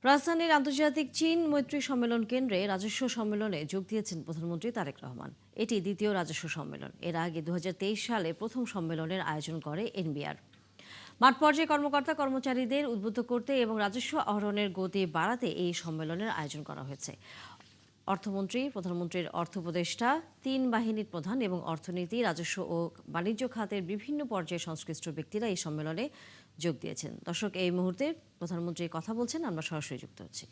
রাজধানীর আন্তর্জাতিক চীন মৈত্রী সম্মেলন কেন্দ্রে রাজস্ব সম্মেলনে যোগ দিয়েছেন প্রধানমন্ত্রী তারেক রহমান। এটি দ্বিতীয় রাজস্ব সম্মেলন। এর আগে 2023 সালে প্রথম সম্মেলনের আয়োজন করে এনবিআর। মাঠ পর্যায়ে কর্মকর্তা কর্মচারীদের উদ্বুদ্ধ করতে এবং রাজস্ব আহরণের গতি বাড়াতে এই সম্মেলনের আয়োজন করা হয়েছে। অর্থমন্ত্রী, প্রধানমন্ত্রীর অর্থ উপদেষ্টা, 3 বাহিনীর প্রধান এবং অর্থনীতি, রাজস্ব ও বাণিজ্য খাতের বিভিন্ন পর্যায়ে সংশ্লিষ্ট ব্যক্তিরা এই সম্মেলনে যোগ দিয়েছেন। দর্শক, এই মুহূর্তে প্রধানমন্ত্রী কথা বলছেন, আমরা সরাসরি যুক্ত হচ্ছি।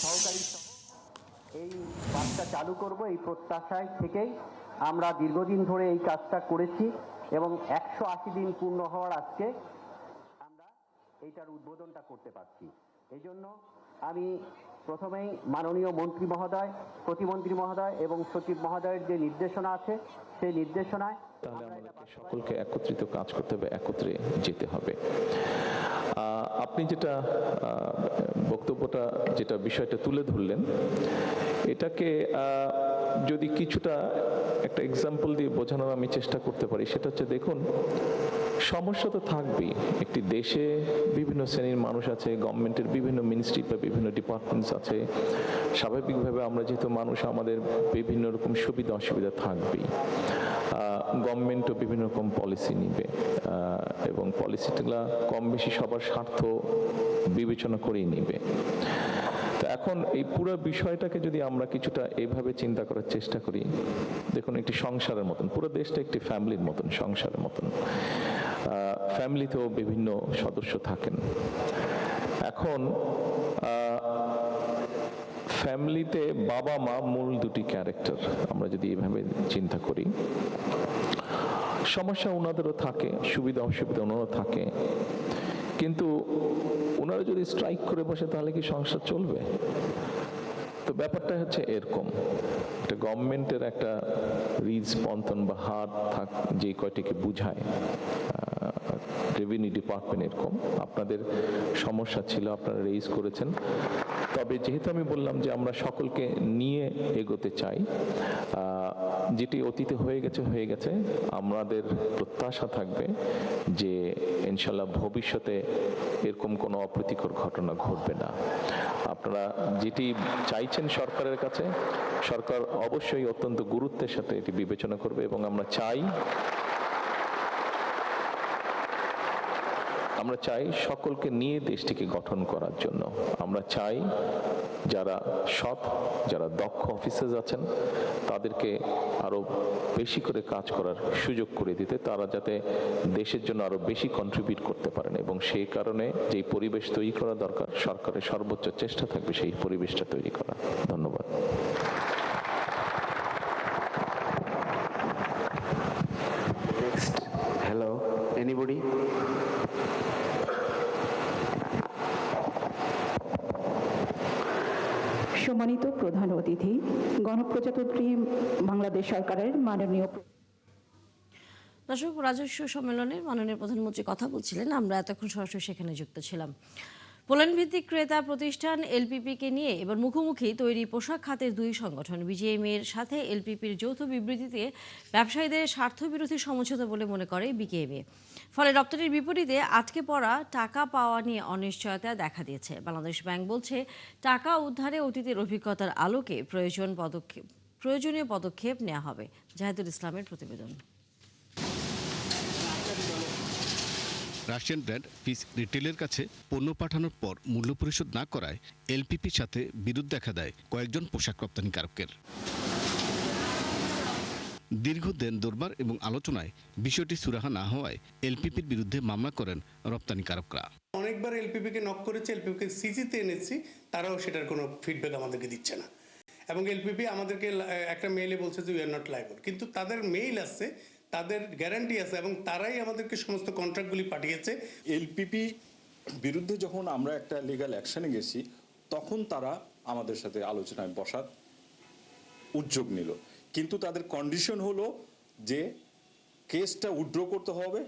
সহকারী এই বাসটা চালু করব এই প্রত্যাশায় থেকেই আমরা দীর্ঘদিন ধরে এই কাজটা করেছি এবং 180 দিন পূর্ণ হওয়ার আজকে আমরা এইটার উদ্বোধনটা করতে পারছি। এই জন্য আমি প্রথমেই মাননীয় মন্ত্রী মহোদয়, প্রতিমন্ত্রী মহোদয় এবং সচিব মহোদয়ের যে নির্দেশনা আছে সেই নির্দেশনায় তাহলে আমাদেরকে সকলকে একত্রিত কাজ করতে হবে, একত্রে যেতে হবে। আপনি যেটা বক্তব্যটা যেটা বিষয়টা তুলে ধরলেন, এটাকে যদি কিছুটা একটা এক্সাম্পল দিয়ে বোঝানোর আমি চেষ্টা করতে পারি, সেটা হচ্ছে, দেখুন, সমস্যা তো থাকবেই। একটি দেশে বিভিন্ন শ্রেণীর মানুষ আছে, গভর্নমেন্টের বিভিন্ন মিনিস্ট্রি বা বিভিন্ন ডিপার্টমেন্টস আছে। স্বাভাবিকভাবে আমরা যেহেতু মানুষ, আমাদের বিভিন্ন রকম সুবিধা অসুবিধা থাকবেই। গভর্নমেন্টও বিভিন্ন রকম পলিসি নিবে এবং পলিসিটা কম বেশি সবার স্বার্থ বিবেচনা করেই নিবে। তো এখন এই পুরো বিষয়টাকে যদি আমরা কিছুটা এইভাবে চিন্তা করার চেষ্টা করি, দেখুন, একটি সংসারের মতন, পুরো দেশটা একটি ফ্যামিলির মতন, সংসারের মতন। ফ্যামিলিতেও বিভিন্ন সদস্য থাকেন। এখন ফ্যামিলিতে বাবা মা মূল দুটি ক্যারেক্টার। আমরা যদি এইভাবে চিন্তা করি, সমস্যা ওনাদেরও থাকে, সুবিধা অসুবিধা ওনারও থাকে, কিন্তু ওনারা যদি স্ট্রাইক করে বসে তাহলে কি সংসার চলবে? তো ব্যাপারটা হচ্ছে এরকম, একটা গভর্নমেন্টের একটা রিজ স্পন্দন বা হাত থাক, যে কয়টিকে বুঝায়, রেভিনিউ ডিপার্টমেন্ট এরকম আপনাদের সমস্যা ছিল, আপনারা রেইজ করেছেন। তবে যেহেতু আমি বললাম যে আমরা সকলকে নিয়ে এগোতে চাই, যেটি অতীতে হয়ে গেছে, আমাদের প্রত্যাশা থাকবে যে ইনশাল্লাহ ভবিষ্যতে এরকম কোনো অপ্রীতিকর ঘটনা ঘটবে না। আপনারা যেটি চাইছেন সরকারের কাছে, সরকার অবশ্যই অত্যন্ত গুরুত্বের সাথে এটি বিবেচনা করবে এবং আমরা চাই সকলকে নিয়ে দেশটিকে গঠন করার জন্য। আমরা চাই যারা সৎ, যারা দক্ষ অফিসার্স আছেন, তাদেরকে আরো বেশি করে কাজ করার সুযোগ করে দিতে, তারা যাতে দেশের জন্য আরো বেশি কন্ট্রিবিউট করতে পারেন। এবং সেই কারণে যেই পরিবেশ তৈরি করা দরকার, সরকারের সর্বোচ্চ চেষ্টা থাকবে সেই পরিবেশটা তৈরি করা। ধন্যবাদ। Hello, anybody? সম্মানিত প্রধান অতিথি, গণপ্রজাতন্ত্রী বাংলাদেশ সরকারের মাননীয় দর্শক, রাজস্ব সম্মেলনে মাননীয় প্রধানমন্ত্রী কথা বলছিলেন, আমরা এতক্ষণ সরাসরি সেখানে যুক্ত ছিলাম। পোল্যান্ড ভিত্তিক ক্রেতা প্রতিষ্ঠান এলপিপিকে নিয়ে এবার মুখোমুখি তৈরি পোশাক খাতের দুই সংগঠন। বিজিএমইএর সাথে এলপিপির যৌথ বিবৃতিতে ব্যবসায়ীদের স্বার্থবিরোধী সমঝোতা বলে মনে করে বিকেএমইএ। ফলে রপ্তানির বিপরীতে আটকে পড়া টাকা পাওয়া নিয়ে অনিশ্চয়তা দেখা দিয়েছে। বাংলাদেশ ব্যাংক বলছে, টাকা উদ্ধারে অতীতের অভিজ্ঞতার আলোকে প্রয়োজনীয় পদক্ষেপ নেওয়া হবে। জাহিদুল ইসলামের প্রতিবেদন। রাশিয়ান ব্র্যান্ড ফিস রিটেলের কাছে পণ্য পাঠানোর পর মূল্য পরিশোধ না করায় এলপিপির সাথে বিরোধ দেখা দেয় কয়েকজন পোশাক রপ্তানিকারকের। দীর্ঘ দেন দরবার এবং আলোচনায় বিষয়টি সুরাহা না হওয়ায় এলপিপির বিরুদ্ধে মামলা করেন রপ্তানিকারকরা। অনেকবার এলপিপিকে নক করেছে, এলপিপিকে সিসিতে এনেছি, তারাও সেটার কোনো ফিডব্যাক আমাদেরকে দিচ্ছে না। এবং এলপিপি আমাদেরকে একটা মেইলে বলছে যে উই আর নট লায়াবল, কিন্তু তাদের মেইল আছে, তাদের গ্যারান্টি আছে এবং তারাই আমাদেরকে সমস্ত কন্ট্রাক্টগুলি পাঠিয়েছে। এলপিপি বিরুদ্ধে যখন আমরা একটা লিগ্যাল অ্যাকশনে গেছি, তখন তারা আমাদের সাথে আলোচনায় বসার উদ্যোগ নিল, কিন্তু তাদের কন্ডিশন হলো যে কেসটা উইথড্র করতে হবে।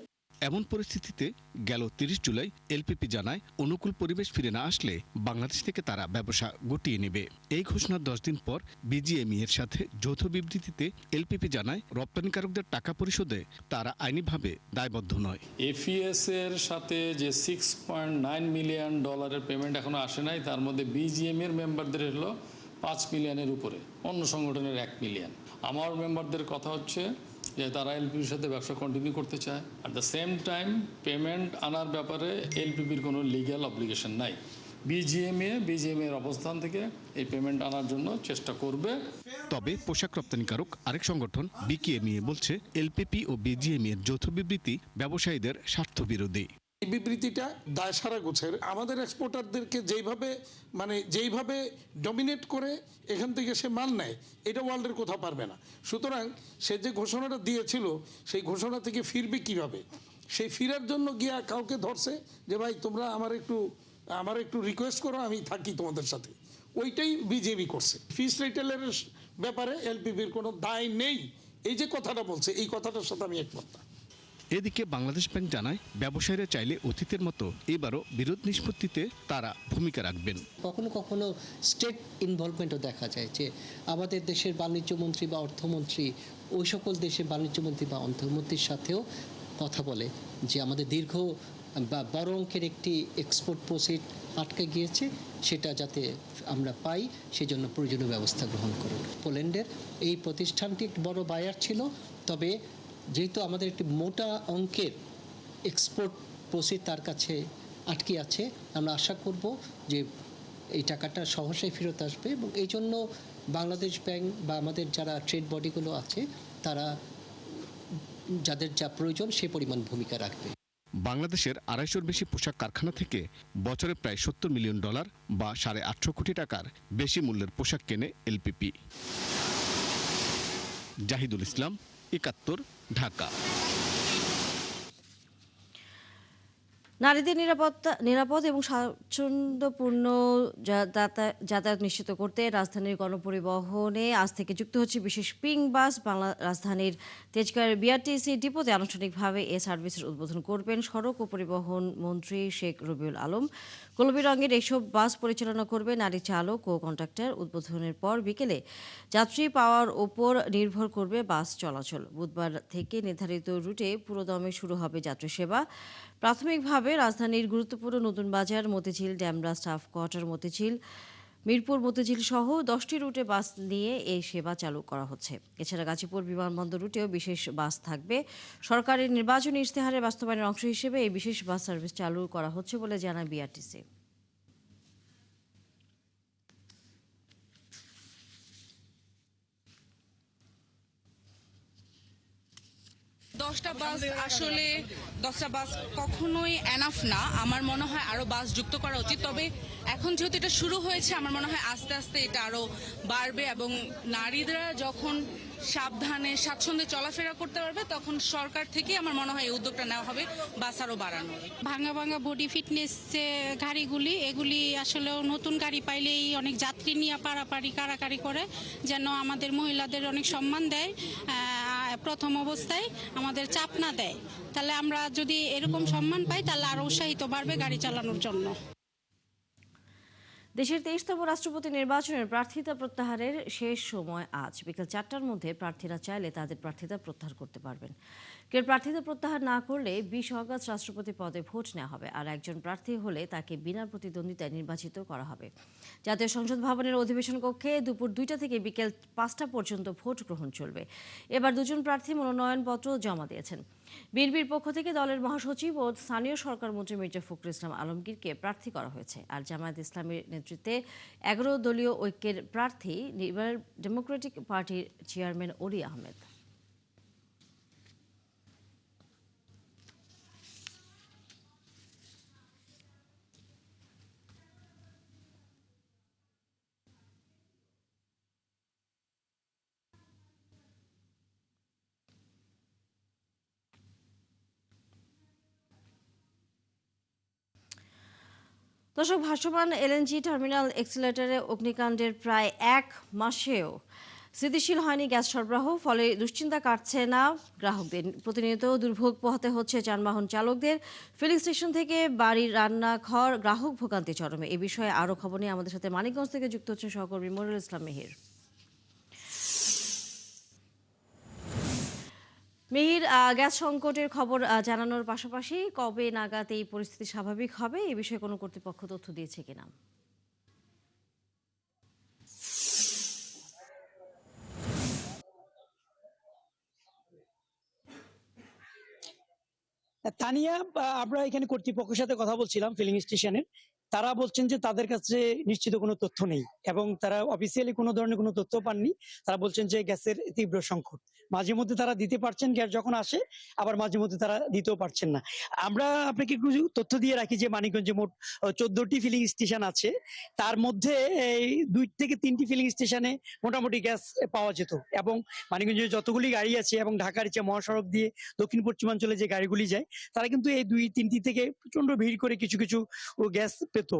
এমন পরিস্থিতিতে গেল 30 জুলাই এলপিপি জানায় অনুকূল পরিবেশ ফিরে না আসলে বাংলাদেশ থেকে তারা ব্যবসা গুটিয়ে নেবে। এই ঘোষণার 10 দিন পর বিজিএমইএ এর সাথে যৌথ বিবৃতিতে এলপিপি জানায় রপ্তানিকারকদের টাকা পরিশোধে তারা আইনিভাবে দায়বদ্ধ নয়। এফইএস এর সাথে যে $6.9 মিলিয়ন পেমেন্ট এখনো আসে নাই, তার মধ্যে বিজিএম এর মেম্বারদের হলো 5 মিলিয়নের উপরে, অন্য সংগঠনের 1 মিলিয়ন। আমার মেম্বারদের কথা হচ্ছে যে তারা এলপিপির সাথে ব্যবসা কন্টিনিউ করতে চায়। At the same time payment আনার ব্যাপারে এলপিপির কোনো লিগ্যাল অব্লিগেশন নাই। বিজিএমএ এর অবস্থান থেকে এই পেমেন্ট আনার জন্য চেষ্টা করবে। তবে পোশাক রপ্তানিকারক আরেক সংগঠন বিকেএমইএ বলছে এলপিপি ও বিজিএমইএ এর যৌথ বিবৃতি ব্যবসায়ীদের স্বার্থবিরোধী। এই বিবৃতিটা দায়সারা গোছের। আমাদের এক্সপোর্টারদেরকে যেইভাবে ডমিনেট করে এখান থেকে সে মাল নেয়, এটা ওয়ার্ল্ডের কোথাও পারবে না। সুতরাং সে যে ঘোষণাটা দিয়েছিল সেই ঘোষণা থেকে ফিরবে কিভাবে? সেই ফিরার জন্য গিয়া কাউকে ধরছে যে ভাই তোমরা আমার একটু রিকোয়েস্ট করো, আমি থাকি তোমাদের সাথে। ওইটাই বিজেপি করছে। ফিস রিটেলের ব্যাপারে এলপিপির কোনো দায় নেই, এই যে কথাটা বলছে, এই কথাটার সাথে আমি একমত না। এদিকে বাংলাদেশ ব্যাংক জানায় ব্যবসায়ীরা চাইলে অতীতের মতো এবারও বিরোধ নিষ্পত্তিতে তারা ভূমিকা রাখবেন। কখনো কখনো স্টেট ইনভলভমেন্টও দেখা যায় যে আমাদের দেশের বাণিজ্য মন্ত্রী বা অর্থমন্ত্রী ওই সকল দেশের বাণিজ্য মন্ত্রী বা অর্থমন্ত্রীর সাথেও কথা বলে যে আমাদের দীর্ঘ বা বড় অঙ্কের একটি এক্সপোর্ট প্রসিড আটকে গিয়েছে, সেটা যাতে আমরা পাই সেজন্য প্রয়োজনীয় ব্যবস্থা গ্রহণ করুন। পোল্যান্ডের এই প্রতিষ্ঠানটি একটি বড় বায়ার ছিল, তবে যেহেতু আমাদের একটি মোটা অঙ্কের এক্সপোর্ট প্রসিড তার কাছে আটকে আছে, আমরা আশা করব যে এই টাকাটা সহসাই ফেরত আসবে এবং এই জন্য বাংলাদেশ ব্যাংক বা আমাদের যারা ট্রেড বডিগুলো আছে তারা যাদের যা প্রয়োজন সে পরিমাণ ভূমিকা রাখবে। বাংলাদেশের 250-র বেশি পোশাক কারখানা থেকে বছরে প্রায় $70 মিলিয়ন বা 850 কোটি টাকার বেশি মূল্যের পোশাক কেনে এলপিপি। জাহিদুল ইসলাম, 71, ঢাকা। নারীদের নিরাপদ এবং স্বাচ্ছন্দ্যপূর্ণ যাতায়াত নিশ্চিত করতে রাজধানীর গণপরিবহনে আজ থেকে যুক্ত হচ্ছে বিশেষ পিঙ্ক বাস। বাংলা রাজধানীর তেজগাঁওয়ের বিআরটিসি ডিপোতে আনুষ্ঠানিকভাবে এ সার্ভিসের উদ্বোধন করবেন সড়ক ও পরিবহন মন্ত্রী শেখ রবিউল আলম। গোলাপী রঙের এসব বাস পরিচালনা করবে নারী চালক ও কন্ডাক্টর। উদ্বোধনের পর বিকেলে যাত্রী পাওয়ার ওপর নির্ভর করবে বাস চলাচল। বুধবার থেকে নির্ধারিত রুটে পুরোদমে শুরু হবে যাত্রী সেবা। প্রাথমিকভাবে রাজধানীর গুরুত্বপূর্ণ নতুন বাজার, মতিঝিল, ড্যামরা, স্টাফ কোয়ার্টার, মতিঝিল, মিরপুর, মতিঝিল সহ 10টি রুটে বাস নিয়ে এই সেবা চালু করা হচ্ছে। এছাড়া গাজীপুর বিমানবন্দর রুটেও বিশেষ বাস থাকবে। সরকারের নির্বাচনী ইশতেহারের বাস্তবায়নের অংশ হিসেবে এই বিশেষ বাস সার্ভিস চালু করা হচ্ছে বলে জানায় বিআরটিসি। 10টা বাস আসলে 10টা বাস কখনোই এনাফ না। আমার মনে হয় আরো বাস যুক্ত করা উচিত। তবে এখন যেহেতু এটা শুরু হয়েছে, আমার মনে হয় আস্তে আস্তে এটা আরো বাড়বে এবং নারীরা যখন সাবধানে স্বাচ্ছন্দ্যে চলাফেরা করতে পারবে তখন সরকার থেকে আমার মনে হয় এই উদ্যোগটা নেওয়া হবে বাস আরো বাড়ানো। ভাঙা ভাঙা বডি ফিটনেস যে গাড়িগুলি, এগুলি আসলে নতুন গাড়ি পাইলেই অনেক যাত্রী নিয়ে পারাপারি কারাকারি করে, যেন আমাদের মহিলাদের অনেক সম্মান দেয়, প্রথম অবস্থায় আমাদের চাপ না দেয়। তাহলে আমরা যদি এরকম সম্মান পাই তাহলে আরো উৎসাহিত বাড়বে গাড়ি চালানোর জন্য। দেশের 23তম রাষ্ট্রপতি নির্বাচনের প্রার্থিতা প্রত্যাহারের শেষ সময় আজ বিকেল 4টার মধ্যে প্রার্থীরা চাইলে তাদের প্রার্থিতা প্রত্যাহার করতে পারবেন। কেউ প্রার্থিতা প্রত্যাহার না করলে 20 অগাস্ট রাষ্ট্রপতি পদে ভোট নেওয়া হবে, আর একজন প্রার্থী হলে তাকে বিনা প্রতিদ্বন্দ্বিতায় নির্বাচিত করা হবে। জাতীয় সংসদ ভবনের অধিবেশন কক্ষে দুপুর 2টা থেকে বিকেল 5টা পর্যন্ত ভোট গ্রহণ চলবে। এবার 2 জন প্রার্থী মনোনয়নপত্র জমা দিয়েছেন। বিএনপির পক্ষ থেকে দলের মহাসচিব ও স্থানীয় সরকার মন্ত্রী মির্জা ফখরুল ইসলাম আলমগীরকে প্রার্থী করা হয়েছে, আর জামায়াত ইসলামীর নেতৃত্বে 11 দলীয় ঐক্যের প্রার্থী লিবারেল ডেমোক্রেটিক পার্টির চেয়ারম্যান অলি আহমেদ। দর্শক, ভাসমান এলএনজি টার্মিনাল এক্সিলারেটরে অগ্নিকাণ্ডের প্রায় 1 মাসেও স্থিতিশীল হয়নি গ্যাস সরবরাহ, ফলে দুশ্চিন্তা কাটছে না গ্রাহকদের। প্রতিনিয়ত দুর্ভোগ পোহাতে হচ্ছে যানবাহন চালকদের। ফিলিং স্টেশন থেকে বাড়ির রান্নাঘর, গ্রাহক ভোগান্তি চরমে। এ বিষয়ে আরও খবর নিয়ে আমাদের সাথে মানিকগঞ্জ থেকে যুক্ত হচ্ছেন সহকর্মী মনিরুল ইসলাম মিহির। মিহির, গ্যাস সংকটের খবর জানানোর পাশাপাশি কবে নাগাদ এই পরিস্থিতি স্বাভাবিক হবে এ বিষয়ে কোনো কর্তৃপক্ষ তথ্য দিয়েছে কিনা? তানিয়া, আমরা এখানে কর্তৃপক্ষের সাথে কথা বলছিলাম ফিলিং স্টেশনের। তারা বলছেন যে তাদের কাছে নিশ্চিত কোনো তথ্য নেই এবং তারা অফিসিয়ালি কোনো ধরনের কোনো তথ্য পাননি। তারা বলছেন যে গ্যাসের তীব্র সংকট, মাঝে মধ্যে তারা দিতে পারছেন গ্যাস যখন আসে, আবার মাঝে মধ্যে তারা দিতেও পারছেন না। আমরা আপনাকে একটু তথ্য দিয়ে রাখি যে মানিকগঞ্জে মোট 14টি ফিলিং স্টেশন আছে। তার মধ্যে এই 2 থেকে 3টি ফিলিং স্টেশনে মোটামুটি গ্যাস পাওয়া যেত এবং মানিকগঞ্জে যতগুলি গাড়ি আছে এবং ঢাকার যে মহাসড়ক দিয়ে দক্ষিণ পশ্চিমাঞ্চলে যে গাড়িগুলি যায়, তারা কিন্তু এই 2-3টি থেকে প্রচন্ড ভিড় করে কিছু কিছু গ্যাস পেত।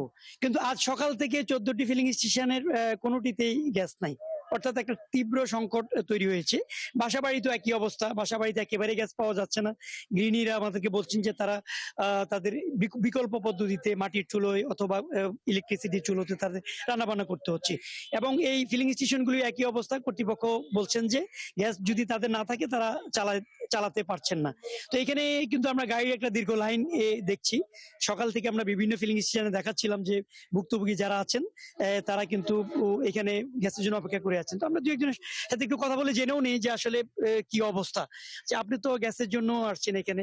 কিন্তু আজ সকাল থেকে 14টি ফিলিং স্টেশনের কোনোটিতেই গ্যাস নাই, অর্থাৎ একটা তীব্র সংকট তৈরি হয়েছে। বাসাবাড়িতেও একই অবস্থা, বাসাবাড়িতে একেবারে গ্যাস পাওয়া যাচ্ছে না। গৃহিণীরা আমাদেরকে বলছেন যে তারা তাদের বিকল্প পদ্ধতিতে মাটির চুলোয় অথবা ইলেকট্রিসিটির চুলোতে তাদের রান্না বান্না করতে হচ্ছে। এবং এই ফিলিং স্টেশনগুলি একই অবস্থা, কর্তৃপক্ষ বলছেন যে গ্যাস যদি তাদের না থাকে তারা চালাতে পারছেন না। তো এখানে কিন্তু আমরা গাড়ির একটা দীর্ঘ লাইন দেখছি। সকাল থেকে আমরা বিভিন্ন ফিলিং স্টেশনে দেখাচ্ছিলাম যে ভুক্তভোগী যারা আছেন তারা কিন্তু এখানে গ্যাসের জন্য অপেক্ষা করে আছেন। তো আমরা 2-1জনের সাথে একটু কথা বলে জেনেও নেই যে আসলে কি অবস্থা। যে আপনি তো গ্যাসের জন্য আসছেন এখানে,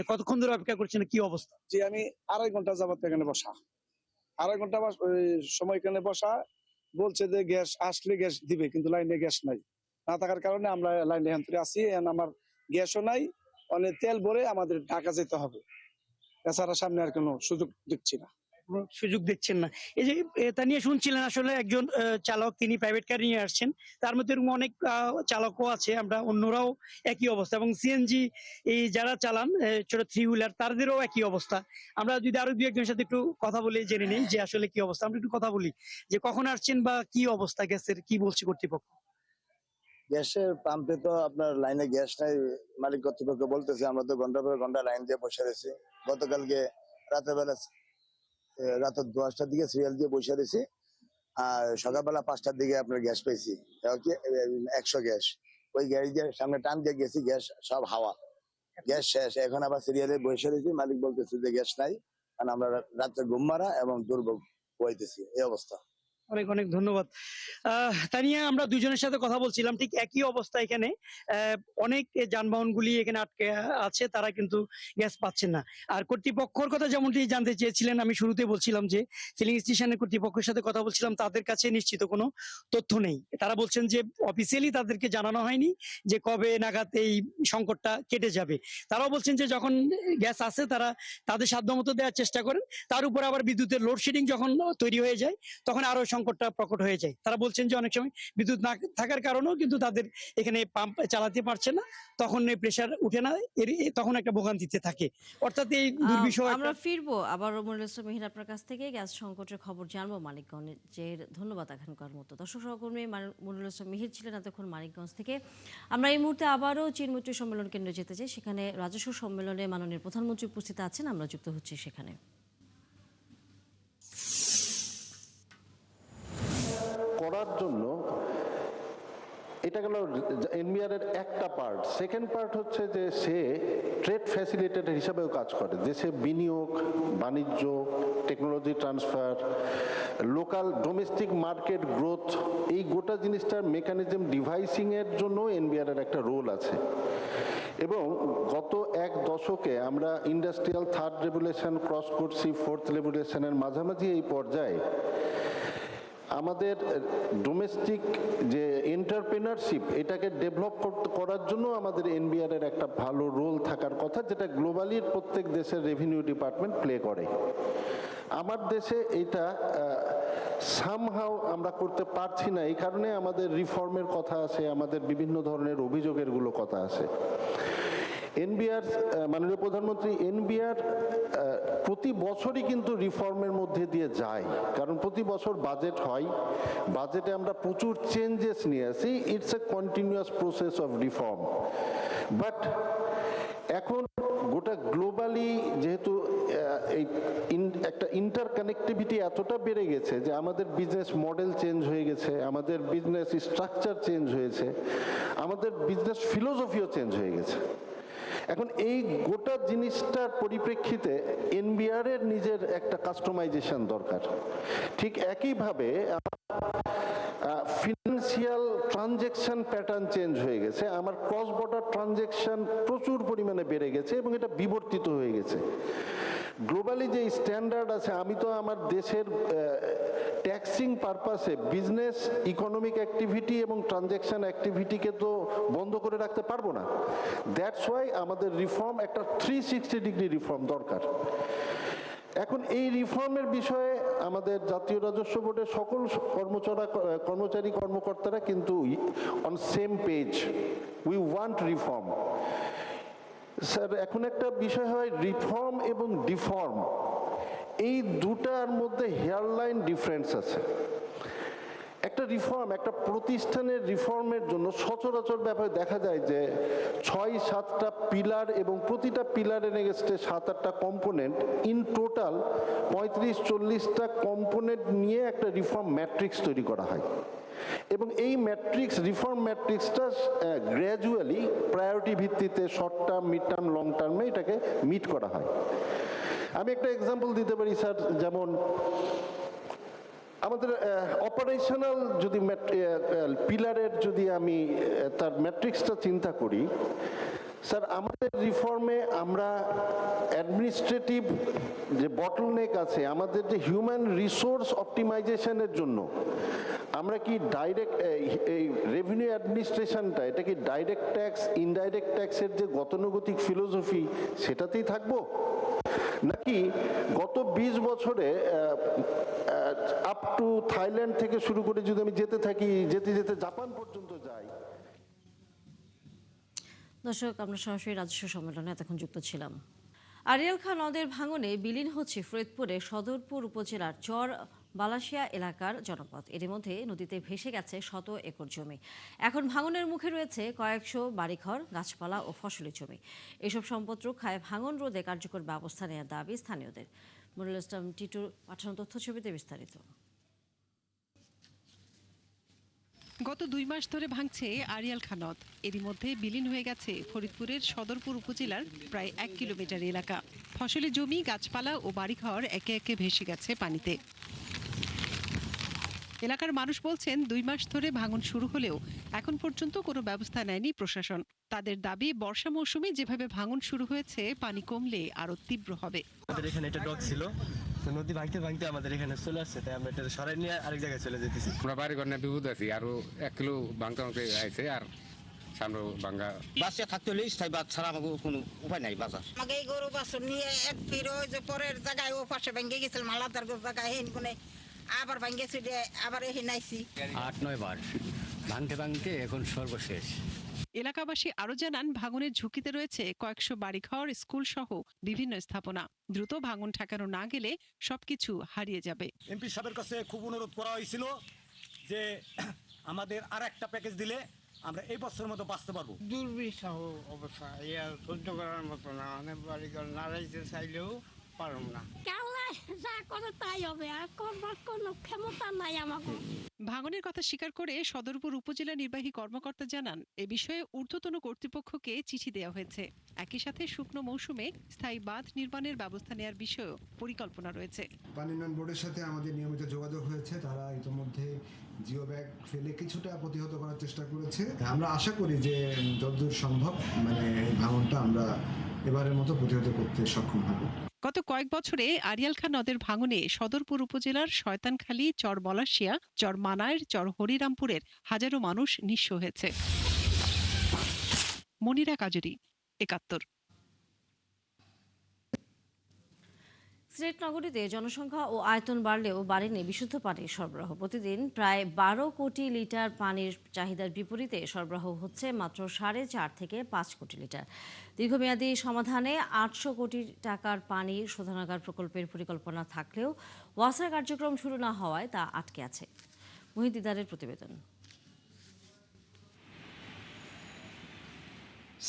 কতক্ষণ ধরে অপেক্ষা করছেন, কি অবস্থা? জি, আমি 2.5 ঘন্টা যাবত এখানে বসা, 2.5 ঘন্টা সময় এখানে বসা। বলছে যে গ্যাস আসলে গ্যাস দিবে, কিন্তু লাইনে গ্যাস নাই। না থাকার কারণে আমরা লাইনে এখানে আছি। আমার গ্যাসও নাই, অনেক তেল ভরে আমাদের ঢাকা যেতে হবে। এছাড়া সামনে আর কোনো সুযোগ দেখছি না। সুযোগ দেখছেন না। এই যে তা নিয়ে শুনছিলেন আসলে একজন চালক, তিনি প্রাইভেট কার নিয়ে আসছেন। তার মধ্যে এরকম অনেক চালকও আছে, আমরা অন্যরাও একই অবস্থা, এবং সিএনজি এই যারা চালান ছোট 3 হুইলার তাদেরও একই অবস্থা। আমরা যদি আরো 2-1জনের সাথে একটু কথা বলে জেনে নিই যে আসলে কি অবস্থা। আমরা একটু কথা বলি যে কখন আসছেন বা কি অবস্থা গ্যাসের, কি বলছে কর্তৃপক্ষ? গ্যাসের পাম্পে তো আপনার লাইনে গ্যাস নাই, মালিক কর্তৃপক্ষ বলতেছে। আমরা তো ঘন্টা পর ঘন্টা লাইন দিয়ে বসে রয়েছি। গতকালকে রাতের বেলা রাত 10টার দিকে সিরিয়াল দিয়ে বসে রয়েছি, আর সকালবেলা 5টার দিকে আপনার গ্যাস পেয়েছি 100 গ্যাস। ওই গাড়ি দিয়ে সামনে টান দিয়ে গেছি, গ্যাস সব হাওয়া, গ্যাস শেষ। এখন আবার সিরিয়ালে বসে রয়েছি, মালিক বলতেছে যে গ্যাস নাই, কারণ আমরা রাত্রে ঘুম মারা এবং দুর্ভোগ বইতেছি, এই অবস্থা। অনেক অনেক ধন্যবাদ। তানিয়া, আমরা 2জনের সাথে কথা বলছিলাম, ঠিক একই অবস্থা এখানে। অনেক যানবাহনগুলি এখানে আটকে আছে, তারা কিন্তু গ্যাস পাচ্ছেন না। আর কর্তৃপক্ষের কথা যেমনটি জানতে চেয়েছিলেন, আমি শুরুতে বলছিলাম যে ফিলিং স্টেশনের কর্তৃপক্ষের সাথে কথা বলছিলাম, তাদের কাছে নিশ্চিত কোনো তথ্য নেই। তারা বলছেন যে অফিসিয়ালি তাদেরকে জানানো হয়নি যে কবে নাগাদ এই সংকটটা কেটে যাবে। তারাও বলছেন যে যখন গ্যাস আসে তারা তাদের সাধ্যমতো দেওয়ার চেষ্টা করেন, তার উপর আবার বিদ্যুতের লোডশেডিং যখন তৈরি হয়ে যায় তখন আরো সংকটটা প্রকট হয়ে যায়। তারা বলছেন যে অনেক সময় বিদ্যুৎ না থাকার কারণেও কিন্তু তাদের এখানে পাম্প চালাতে পারছে না, তখন প্রেসার উঠে না, তখন একটা ভোগান্তিতে থাকে। অর্থাৎ এই দুর্বিষহ। আমরা ফিরবো আবার মনিরুল ইসলাম মিহির আপনার কাছ থেকে, গ্যাস সংকটের খবর জানবো মানিকগঞ্জের। ধন্যবাদ এখানকার মতো। দর্শক সহকর্মী মনিরুল ইসলাম মিহির ছিলেন এতক্ষণ মানিকগঞ্জ থেকে। আমরা এই মুহূর্তে আবারও চীনমৈত্রী সম্মেলন কেন্দ্রে যেতে চাই। সেখানে রাজস্ব সম্মেলনে মাননীয় প্রধানমন্ত্রী উপস্থিত আছেন, আমরা যুক্ত হচ্ছি সেখানে। করার জন্য এটা গেল এনবিআর এর একটা পার্ট। সেকেন্ড পার্ট হচ্ছে যে সে ট্রেড ফ্যাসিলিটেটর হিসাবেও কাজ করে, যে সে বিনিয়োগ, বাণিজ্য, technology transfer, local domestic market growth, এই গোটা জিনিসটার মেকানিজম ডিভাইসিং এর জন্য এনবিআর এর একটা রোল আছে। এবং গত 1 দশকে আমরা ইন্ডাস্ট্রিয়াল 3rd রেগুলেশন ক্রস করছি, 4th রেগুলেশনের মাঝামাঝি এই পর্যায়ে আমাদের ডোমেস্টিক যে এন্টারপ্রেনারশিপ, এটাকে ডেভেলপ করার জন্য আমাদের এনবিআর এর একটা ভালো রোল থাকার কথা, যেটা গ্লোবালি প্রত্যেক দেশের রেভিনিউ ডিপার্টমেন্ট প্লে করে। আমার দেশে এটা সামহাও আমরা করতে পারছি না, এই কারণে আমাদের রিফর্মের কথা আছে, আমাদের বিভিন্ন ধরনের অভিযোগের কথা আছে। এনবিআর মাননীয় প্রধানমন্ত্রী এনবিআর প্রতি বছরই কিন্তু রিফর্মের মধ্যে দিয়ে যায়, কারণ প্রতি বছর বাজেট হয়, বাজেটে আমরা প্রচুর চেঞ্জেস নিয়ে আসি। It's a continuous process of reform. But এখন গোটা গ্লোবালি যেহেতু এই একটা ইন্টারকানেক্টিভিটি এতটা বেড়ে গেছে যে আমাদের বিজনেস মডেল চেঞ্জ হয়ে গেছে, আমাদের বিজনেস স্ট্রাকচার চেঞ্জ হয়েছে, আমাদের বিজনেস ফিলোসফিও চেঞ্জ হয়ে গেছে। এখন এই গোটা জিনিসটার পরিপ্রেক্ষিতে এনবিআর এর নিজের একটা কাস্টমাইজেশন দরকার। ঠিক একইভাবে ফিনান্সিয়াল ট্রানজ্যাকশন প্যাটার্ন চেঞ্জ হয়ে গেছে, আমার ক্রস বর্ডার ট্রানজ্যাকশন প্রচুর পরিমাণে বেড়ে গেছে এবং এটা বিবর্তিত হয়ে গেছে। গ্লোবালি যে স্ট্যান্ডার্ড আছে, আমি তো আমার দেশের ট্যাক্সিং পারপাসে বিজনেস ইকোনমিক অ্যাক্টিভিটি এবং ট্রানজ্যাকশন অ্যাক্টিভিটিকে তো বন্ধ করে রাখতে পারবো না। দ্যাটস ওয়াই আমাদের রিফর্ম একটা 360 ডিগ্রি রিফর্ম দরকার। এখন এই রিফর্মের বিষয়ে আমাদের জাতীয় রাজস্ব বোর্ডের সকল কর্মচারী কর্মকর্তারা কিন্তু on same page, we want reform. Sir, এখন একটা বিষয় হয় রিফর্ম এবং ডিফর্ম, এই দুটার মধ্যে হেয়ারলাইন ডিফারেন্স আছে। একটা রিফর্ম, একটা প্রতিষ্ঠানের রিফর্মের জন্য সচরাচর ব্যাপারে দেখা যায় যে 6-7টা পিলার এবং প্রতিটা পিলারের এগেস্টে 7-8টা কম্পোনেন্ট, ইন টোটাল 35-40টা কম্পোনেন্ট নিয়ে একটা রিফর্ম ম্যাট্রিক্স তৈরি করা হয় এবং এই ম্যাট্রিক্স, রিফর্ম ম্যাট্রিক্সটা গ্র্যাজুয়ালি প্রায়োরিটি ভিত্তিতে short term, mid term, long টার্মে এটাকে মিট করা হয়। আমি একটা এক্সাম্পল দিতে পারি স্যার, যেমন আমাদের অপারেশনাল যদি পিলারের যদি আমি তার ম্যাট্রিক্সটা চিন্তা করি, স্যার আমাদের রিফর্মে আমরা অ্যাডমিনিস্ট্রেটিভ যে বটলনেক আছে, আমাদের যে হিউম্যান রিসোর্স অপটিমাইজেশনের জন্য আমরা কি ডাইরেক্ট এই রেভিনিউ অ্যাডমিনিস্ট্রেশনটা, এটা কি ডাইরেক্ট ট্যাক্স, ইনডাইরেক্ট ট্যাক্সের যে গতানুগতিক ফিলোসফি সেটাতেই থাকবো, নাকি গত 20 বছরে আপ টু থাইল্যান্ড থেকে শুরু করে যদি আমি যেতে থাকি, যেতে যেতে জাপান পর্যন্ত যাই। দর্শক, আমরা সরাসরি রাজস্ব সম্মেলনে এতক্ষণ যুক্ত ছিলাম। আড়িয়াল খাঁ নদের ভাঙনে বিলীন হচ্ছে ফরিদপুরে সদরপুর উপজেলার চর বালাসিয়া এলাকার জনপদ। এর মধ্যে নদীতে ভেসে গেছে শত একর জমি। এখন ভাঙনের মুখে রয়েছে কয়েকশো বাড়িঘর, গাছপালা ও ফসলি জমি। এসব সম্পদ রক্ষায় ভাঙন রোধে কার্যকর ব্যবস্থা নেওয়ার দাবি স্থানীয়দের। মনিরুল ইসলাম টিটুর পাঠানো তথ্যছবিতে বিস্তারিত। গত 2 মাস ধরে ভাঙছে আড়িয়াল খাঁ নদ। এরই মধ্যে বিলীন হয়ে গেছে ফরিদপুরের সদরপুর উপজেলার প্রায় 1 কিলোমিটার এলাকা। ফসলি জমি, গাছপালা ও বাড়িঘর একে একে ভেসে গেছে পানিতে। এলাকার মানুষ বলছেন 2 মাস ধরে ভাঙন শুরু হলেও এখন পর্যন্ত কোনো ব্যবস্থা নেয়নি প্রশাসন। তাদের দাবি, বর্ষা মৌসুমে যেভাবে ভাঙন শুরু হয়েছে, পানি কমলে আরো তীব্র হবে। আমাদের এখানে একটা ডক ছিল, নদী ভাঙতে ভাঙতে আমাদের এখানে চলে আসছে, তাই আমরা এটা সরাই নিয়ে আরেক জায়গায় চলে যেতেছি। আমরা বাড়ি ঘর নিয়ে বিপদ আছি, আরো 1 কিলো ভাঙতে ভাঙতে আইছে, আর সামনে ভাঙা বাচ্চা থাকতে হলে স্থায়ী বাদ ছাড়া আমাকে কোনো উপায় নাই। বাজার আমাকে এই গরু বাছুর নিয়ে এক ফিরো যে পরের জায়গায় ও পাশে ভেঙে গেছিল, মালাদার জায়গায় হেন কোনে আবার ভেঙেছি, আবার এখানে আইছি 8-9 বার ভাঙতে ভাঙতে এখন সর্বশেষ। এলাকাবাসী আরো জানান, ভাঙনের ঝুঁকিতে রয়েছে কয়েকশো বাড়িঘর, স্কুল সহ বিভিন্ন স্থাপনা। দ্রুত ভাঙন ঠেকানো না গেলে সবকিছু হারিয়ে যাবে। এমপি সাহেবের কাছে খুব অনুরোধ করা হয়েছিল যে আমাদের আর একটা প্যাকেজ দিলে আমরা এই বছরের মতো বাঁচতে পারবো। দুর্বিষহ অবস্থা, সহ্য করার মতো না। অনেক বাড়িঘর নাড়াইতে চাইলেও পারব না। যা করে তাই হবে, আর করবার কোনো ক্ষমতা নাই আমাকে। ভাঙনের কথা স্বীকার করে সদরপুর উপজেলা নির্বাহী কর্মকর্তা জানান, এ বিষয়ে ঊর্ধ্বতন কর্তৃপক্ষকে চিঠি দেওয়া হয়েছে। একই সাথে শুকনো মৌসুমে স্থায়ী বাঁধ নির্মাণের ব্যবস্থা নেওয়ার বিষয়েও পরিকল্পনা রয়েছে। পানি উন্নয়ন বোর্ডের সাথে আমাদের নিয়মিত যোগাযোগ হয়েছে, তারা ইতিমধ্যে জিও ব্যাগ ফেলে কিছুটা প্রতিহত করার চেষ্টা করেছে। আমরা আশা করি যে যতদূর সম্ভব ভাঙনটা আমরা এবারের মতো প্রতিহত করতে সক্ষম হব। গত কয়েক বছরে আড়িয়াল খাঁ নদের ভাঙনে সদরপুর উপজেলার শয়তানখালী, চর বলাশিয়া, চর মানায়ের, চর হরিরামপুরের হাজারো মানুষ নিঃস্ব হয়েছে। মনিরা কাজরি, ৭১। সিলেট নগরীতে জনসংখ্যা ও আয়তন বাড়লেও বাড়েনি বিশুদ্ধ পানির সরবরাহ। প্রতিদিন প্রায় 12 কোটি লিটার পানির চাহিদার বিপরীতে সরবরাহ হচ্ছে মাত্র 4.5 থেকে 5 কোটি লিটার। দীর্ঘমেয়াদী সমাধানে 800 কোটি টাকার পানি শোধনাগার প্রকল্পের পরিকল্পনা থাকলেও ওয়াসার কার্যক্রম শুরু না হওয়ায় তা আটকে আছে। মুহিদিদারের প্রতিবেদন।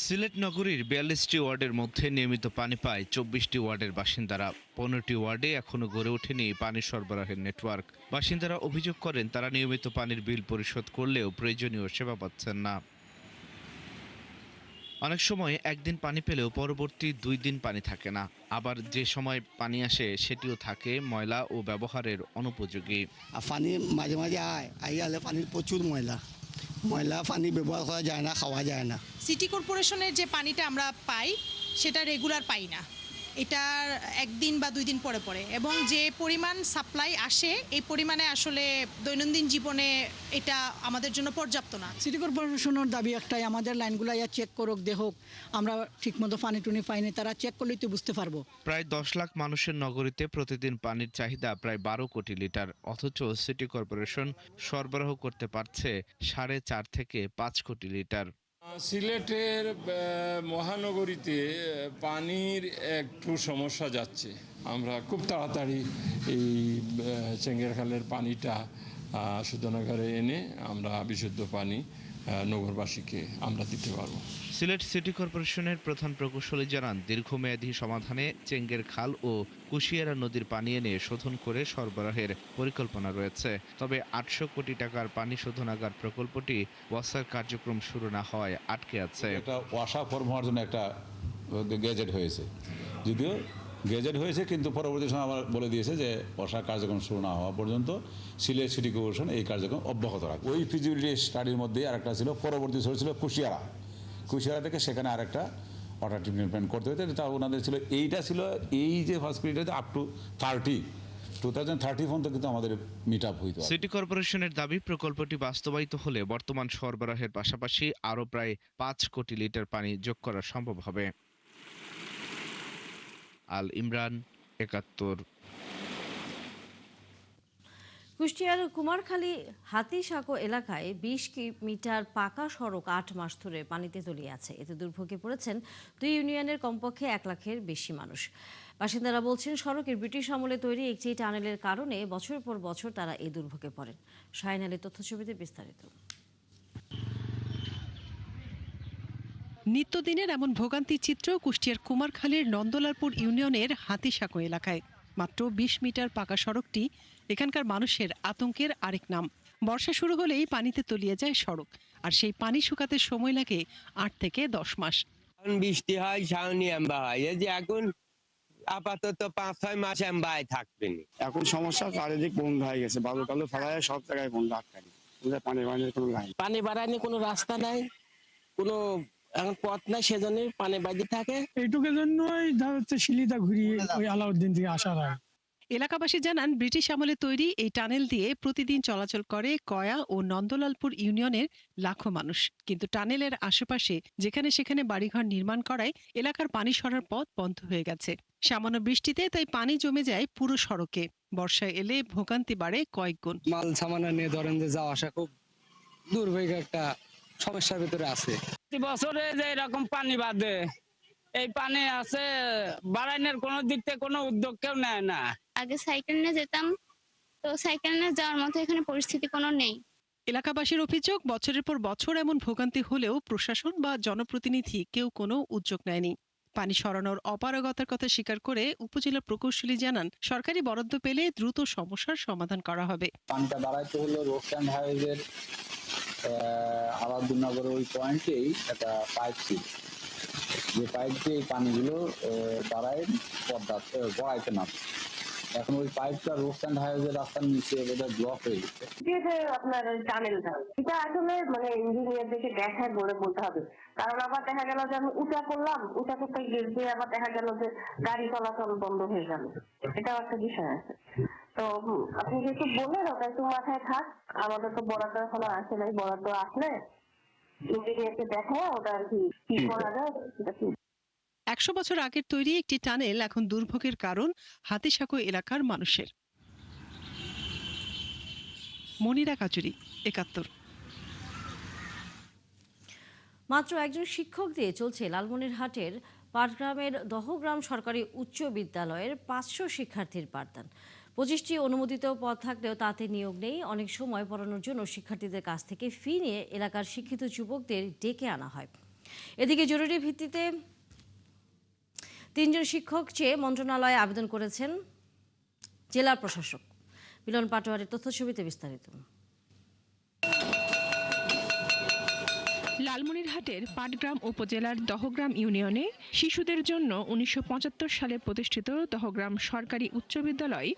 সিলেট নগরীর 42টি ওয়ার্ডের মধ্যে নিয়মিত পানি পায় 24টি ওয়ার্ডের বাসিন্দারা। 15টি ওয়ার্ডে এখনো গড়ে ওঠেনি পানি সরবরাহের নেটওয়ার্ক। বাসিন্দারা অভিযোগ করেন তারা নিয়মিত পানির বিল পরিশোধ করলেও প্রয়োজনীয় সেবা পাচ্ছেন না। অনেক সময় একদিন পানি পেলেও পরবর্তী 2 দিন পানি থাকে না। আবার যে সময় পানি আসে সেটিও থাকে ময়লা ও ব্যবহারের অনুপযোগী। পানি মাঝে মাঝে আইলে পানির প্রচুর ময়লা পানি ব্যবহার করা যায় না, খাওয়া যায় না। সিটি কর্পোরেশনের যে পানিটা আমরা পাই সেটা রেগুলার পাই না, এটার 1 দিন বা 2 দিন পরে পরে, এবং যে পরিমাণ সাপ্লাই আসে এই পরিমাণে আসলে দৈনন্দিন জীবনে এটা আমাদের জন্য পর্যাপ্ত না। সিটি কর্পোরেশনের দাবি একটাই, আমাদের লাইনগুলো চেক করুক, দেখুক আমরা ঠিকমতো পানি টুনি পাইনি, তারা চেক করলেই তো বুঝতে পারবো। প্রায় 10 লাখ মানুষের নগরীতে প্রতিদিন পানির চাহিদা প্রায় 12 কোটি লিটার, অথচ সিটি কর্পোরেশন সরবরাহ করতে পারছে 4.5 থেকে 5 কোটি লিটার। সিলেটের মহানগরীতে পানির একটু সমস্যা যাচ্ছে। আমরা খুব তাড়াতাড়ি এই চেঙ্গেরখালের পানিটা শোধনাগারে এনে আমরা বিশুদ্ধ পানি নগরবাসীকে আমরা দিতে পারবো। সিলেট সিটি কর্পোরেশনের প্রধান প্রকৌশলী জানান, দীর্ঘমেয়াদী সমাধানে চেঙ্গের খাল ও কুশিয়ারা নদীর পানি এনে শোধন করে সরবরাহের পরিকল্পনা রয়েছে। তবে 800 কোটি টাকার পানি শোধনাগার প্রকল্পটি ওয়াসার কার্যক্রম শুরু না হওয়ায় আটকে আছে। একটা ওয়াসা ফর্ম হওয়ার জন্য একটা গেজেট হয়েছে, যদিও গেজেট হয়েছে কিন্তু পরবর্তী সময় আবার বলে দিয়েছে যে ওয়াসা কার্যক্রম শুরু না হওয়া পর্যন্ত সিলেট সিটি কর্পোরেশন এই কার্যক্রম অব্যাহত রাখবে। ওই ফিজিবিলিটি স্টাডির মধ্যে আরেকটা ছিল, পরবর্তী ছিল কুশিয়ারা থেকে সেখানে আরেকটা ওয়াটার ট্রিটমেন্ট প্ল্যান্ট করতে হতো। তা ওনাদের ছিল এইটা ছিল এই যে হসপিটাল আপ টু 2030 পর্যন্ত কিন্তু আমাদের মিট আপ হইতো। সিটি কর্পোরেশনের দাবি, প্রকল্পটি বাস্তবায়িত হলে বর্তমান সরবরাহের পাশাপাশি আরও প্রায় 5 কোটি লিটার পানি যোগ করা সম্ভব হবে। আল ইমরান, 71। কুষ্টিয়ার কুমারখালী হাতিসাঁকো এলাকায় 20 মিটার পাকা সড়ক 8 মাস ধরে পানিতে তলিয়ে আছে। এতে দুর্ভোগে পড়েছেন 2 ইউনিয়নের কমপক্ষে 1 লাখের বেশি মানুষ। বাসিন্দারা বলছেন, সড়কের ব্রিটিশ আমলে তৈরি একটি টানেলের কারণে বছর পর বছর তারা এই দুর্ভোগে পড়েন। শাহিন আলীর তথ্যছবিতে বিস্তারিত। নিত্যদিনের এমন ভোগান্তির চিত্র কুষ্টিয়ার কুমারখালীর নন্দলালপুর ইউনিয়নের হাতিসাঁকো এলাকায়। মাত্র 20 মিটার পাকা সড়কটি এখানকার মানুষের আতঙ্কের আরেক নাম। বর্ষা শুরু হলেই পানিতে তলিয়ে যায় সড়ক, আর সেই পানি শুকাতে সময় লাগে 8 থেকে 10 মাস। বৃষ্টি হয়, ছাউনি এম্বা হয়, এই যে এখন আপাতত 5-6 মাস এম্বায় থাকবেন। এখন সমস্যা চারিদিক বন্ধ হয়ে গেছে, বালু টালু ফেলায় সব জায়গায় বন্ধ আটকানি, পানি বাড়ানোর কোনো লাইন, পানি বাড়ায়নি, কোনো রাস্তা নাই, কোনো এখন পথ নাই, সেজন্য পানি বাইরে থাকে। এইটুকুর জন্যই শিলিদা ঘুরিয়ে ওই আলাউদ্দিন থেকে আসা হয়। এলাকাবাসী জানান, ব্রিটিশ আমলে তৈরি এই টানেল দিয়ে প্রতিদিন চলাচল করে কয়া ও নন্দলালপুর ইউনিয়নের লাখো মানুষ। কিন্তু টানেলের আশেপাশে যেখানে সেখানে বাড়িঘর নির্মাণ করায় এলাকার পানি সরার পথ বন্ধ হয়ে গেছে। সামান্য বৃষ্টিতে তাই পানি জমে যায় পুরো সড়কে। বর্ষায় এলে ভোগান্তি বাড়ে কয়েক গুণ। মাল সামানা নিয়ে ধরেন যে যাওয়া আসা খুব দুর্ভোগ একটা সমস্যার ভিতরে আছে। বছরে যে এরকম পানি বাঁধে, এই পানি আছে বাড়ানোর কোনো দিক থেকে কোনো উদ্যোগ কেউ নেয় না। আগে সাইকেল নিয়ে যেতাম, তো সাইকেল নিয়ে যাওয়ার মতো এখানে পরিস্থিতি কোনো নেই। এলাকাবাসীর অভিযোগ, বছরের পর বছর এমন ভোগান্তি হলেও প্রশাসন বা জনপ্রতিনিধি কেউ কোনো উদ্যোগ নেয়নি। পানি সরানোর অপারগতার কথা স্বীকার করে উপজেলা প্রকৌশলী জানান, সরকারি বরাদ্দ পেলে দ্রুত সমস্যার সমাধান করা হবে। পানিটা বাড়াইতে হলো রোড অ্যান্ড হাইওয়ের আলাউদ্দিননগরের ওই পয়েন্টেই একটা পাইপ ছিল, যে পাইপ দিয়ে এই পানিগুলো বাড়ায় পদ্মা গড়াইতে না। এখন ওই পাইপটা রোড অ্যান্ড হাইওয়ে রাস্তার নিচে বোধহয় ব্লক হয়ে গেছে। আপনার টানেলটা এটা আসলে ইঞ্জিনিয়ারদেরকে দেখায় বলতে হবে, কারণ আবার দেখা গেল যে আমি উঁচা করলাম, উঁচা করতে গিয়ে আবার দেখা গেল যে গাড়ি চলাচল বন্ধ হয়ে গেল, এটাও একটা বিষয় আছে। তো আপনি যেহেতু বললেন ওটা একটু মাথায় থাক, আমাদের তো বরাদ্দ এখনো আসে নাই, বরাদ্দ আসলে ইঞ্জিনিয়ারকে দেখায় ওটা আর কি করা যায় সেটা 100 বছর আগের তৈরি একটি টানেল এখন দুর্ভোগের কারণ হাতিসাঁকো এলাকার মানুষের। মনিরা কাচুরি, ৭১। মাত্র একজন শিক্ষক দিয়ে চলছে লালমনিরহাটের পাটগ্রামের দহগ্রাম সরকারি উচ্চ বিদ্যালয়ের 500 শিক্ষার্থীর পাঠদান। 25টি অনুমোদিত পদ থাকলেও তাতে নিয়োগ নেই। অনেক সময় পড়ানোর জন্য শিক্ষার্থীদের কাছ থেকে ফি নিয়ে এলাকার শিক্ষিত যুবকদের ডেকে আনা হয়। এদিকে জরুরি ভিত্তিতে 3 জন শিক্ষক চেয়ে মন্ত্রণালয়ে আবেদন করেছেন জেলা প্রশাসক। মিলন পাটোয়ারির তথ্যছবিতে বিস্তারিত। লালমনিরহাটের পাটগ্রাম উপজেলার দহগ্রাম ইউনিয়নে শিশুদের জন্য 1975 সালে প্রতিষ্ঠিত দহগ্রাম সরকারি উচ্চ বিদ্যালয়